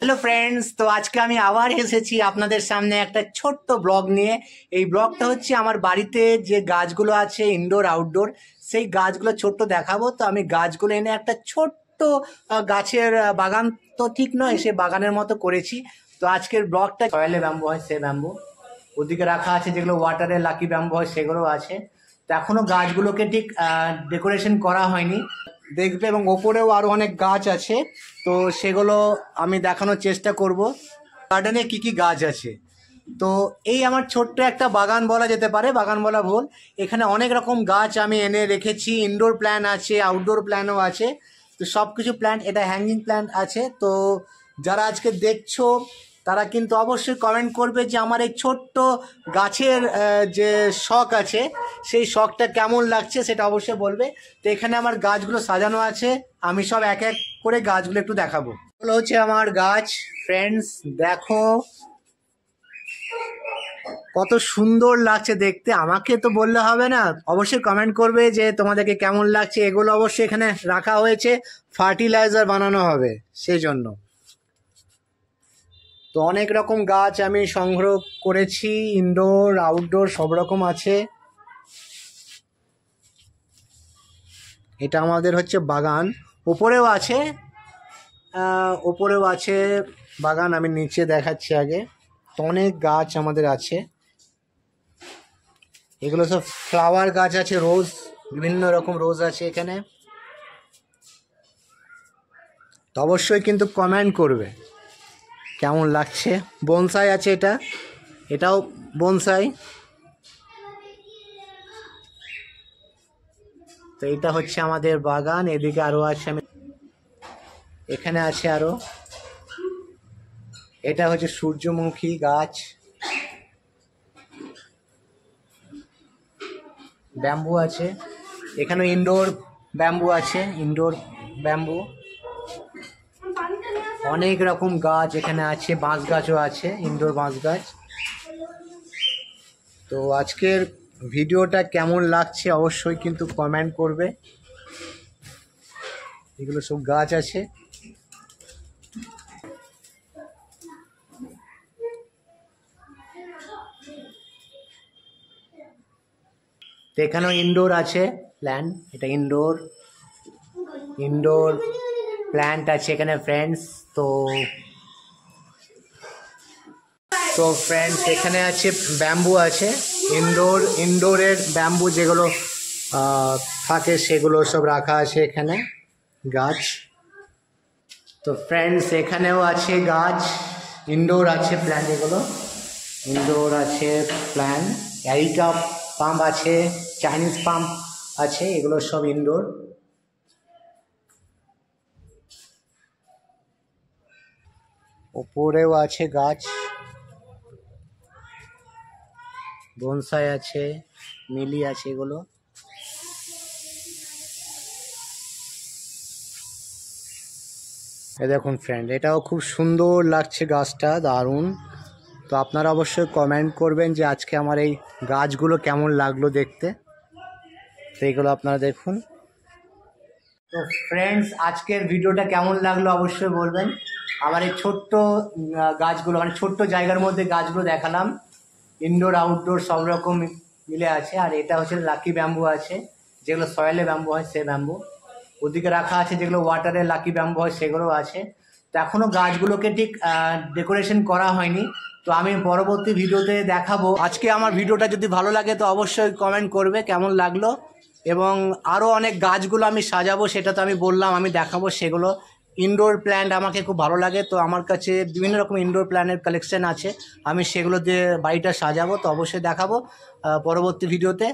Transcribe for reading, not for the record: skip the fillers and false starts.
Hello friends, তো আজকে আমি আবার এসেছি আপনাদের সামনে একটা ছোট্ট ব্লগ নিয়ে। এই ব্লগটা হচ্ছে আমার বাড়িতে যে গাছগুলো আছে ইনডোর আউটডোর, সেই গাছগুলো ছোট্ট দেখাবো। তো আমি গাছগুলো এনে একটা ছোট্ট গাছের বাগান তো ঠিক নয়, সে বাগানের মতো করেছি। তো আজকের ব্লগটা সয়েলে ব্যাম্বু হয় সে ব্যাম্বু, ওদিকে রাখা আছে যেগুলো ওয়াটারে লাকি ব্যাম্বু হয় সেগুলো আছে। তো এখনো গাছগুলোকে ঠিক ডেকোরেশন করা হয়নি, দেখবে। এবং ওপরেও আরো অনেক গাছ আছে, তো সেগুলো আমি দেখানোর চেষ্টা করব গার্ডেনে কি কি গাছ আছে। তো এই আমার ছোট্ট একটা বাগান বলা যেতে পারে, বাগান বলা ভুল। এখানে অনেক রকম গাছ আমি এনে রেখেছি, ইনডোর প্ল্যান্ট আছে, আউটডোর প্ল্যান্টও আছে। তো সব কিছু প্ল্যান্ট, এটা হ্যাঙ্গিং প্ল্যান্ট আছে। তো যারা আজকে দেখছো তারা কিন্তু অবশ্যই কমেন্ট করবে যে আমার এই ছোট্ট গাছের যে শখ আছে সেই শখটা কেমন লাগছে, সেটা অবশ্যই বলবে। তো এখানে আমার গাছগুলো সাজানো আছে, আমি সব এক এক করে গাছগুলো একটু দেখাবো। এগুলো হচ্ছে আমার গাছ ফ্রেন্ডস, দেখো কত সুন্দর লাগছে দেখতে। আমাকে তো বললে হবে না, অবশ্যই কমেন্ট করবে যে তোমাদেরকে কেমন লাগছে। এগুলো অবশ্যই এখানে রাখা হয়েছে, ফার্টিলাইজার বানানো হবে সেই জন্য। তো অনেক রকম গাছ আমি সংগ্রহ করেছি, ইনডোর আউটডোর সব রকম আছে। এটা আমাদের হচ্ছে বাগান, উপরেও আছে, উপরেও আছে বাগান। আমি নিচে দেখাচ্ছি আগে। তো অনেক গাছ আমাদের আছে, এগুলো সব ফ্লাওয়ার গাছ আছে, রোজ, বিভিন্ন রকম রোজ আছে এখানে। তো অবশ্যই কিন্তু কমেন্ট করবে কেমন লাগছে। বনসাই আছে, এটাও বনসাই। তো এটা হচ্ছে আমাদের বাগান, এদিকে আরো আছে, আমি এখানে আছে আরো। এটা হচ্ছে সূর্যমুখী গাছ, ব্যাম্বু আছে এখানে, ইনডোর ব্যাম্বু আছে, ইনডোর ব্যাম্বু। অনেক রকম গাছ এখানে আছে, বাঁশ গাছও আছে, ইনডোর বাঁশ গাছ। তো আজকের ভিডিওটা কেমন লাগছে অবশ্যই কিন্তু কমেন্ট করবে। এগুলো সব গাছ আছে। তো এখানেও ইনডোর আছে প্ল্যান্ট, এটা ইনডোর প্ল্যান্ট আছে এখানে ফ্রেন্ডস। তো ফ্রেন্ডস এখানে আছে ব্যাম্বু আছে, ইনডোরের ব্যাম্বু যেগুলো থাকে সেগুলো সব রাখা আছে এখানে গাছ। তো ফ্রেন্ডস এখানেও আছে গাছ, ইনডোর আছে প্ল্যান্ট, এগুলো ইনডোর আছে প্ল্যান্ট। অ্যারিকা পাম্প আছে, চাইনিজ পাম্প আছে, এগুলো সব ইনডোর। ওপরেও আছে গাছ, বনসাই আছে, মিলি আছে, এগুলো। এই দেখুন ফ্রেন্ড, এটাও খুব সুন্দর লাগছে গাছটা, দারুণ। তো আপনারা অবশ্যই কমেন্ট করবেন যে আজকে আমার এই গাছগুলো কেমন লাগলো দেখতে। তো এইগুলো আপনারা দেখুন। তো ফ্রেন্ডস আজকের ভিডিওটা কেমন লাগলো অবশ্যই বলবেন। আমার এই ছোট্ট গাছগুলো, মানে ছোট্ট জায়গার মধ্যে গাছগুলো দেখালাম, ইনডোর আউটডোর সব রকম মিলে আছে। আর এটা হচ্ছে লাকি ব্যাম্বু আছে, যেগুলো সয়েলে ব্যাম্বু হয় সে ব্যাম্বু। ওদিকে রাখা আছে যেগুলো ওয়াটারে লাকি ব্যাম্বু হয় সেগুলো আছে। তো এখনো গাছগুলোকে ঠিক ডেকোরেশন করা হয়নি, তো আমি পরবর্তী ভিডিওতে দেখাবো। আজকে আমার ভিডিওটা যদি ভালো লাগে তো অবশ্যই কমেন্ট করবে কেমন লাগলো। এবং আরও অনেক গাছগুলো আমি সাজাবো, সেটা তো আমি বললাম, আমি দেখাবো সেগুলো। ইনডোর প্ল্যান্ট আমাকে খুব ভালো লাগে, তো আমার কাছে বিভিন্ন রকম ইনডোর প্ল্যান্টের কালেকশন আছে, আমি সেগুলো দিয়ে বাড়িটা সাজাবো। তো অবশ্যই দেখাবো পরবর্তী ভিডিওতে।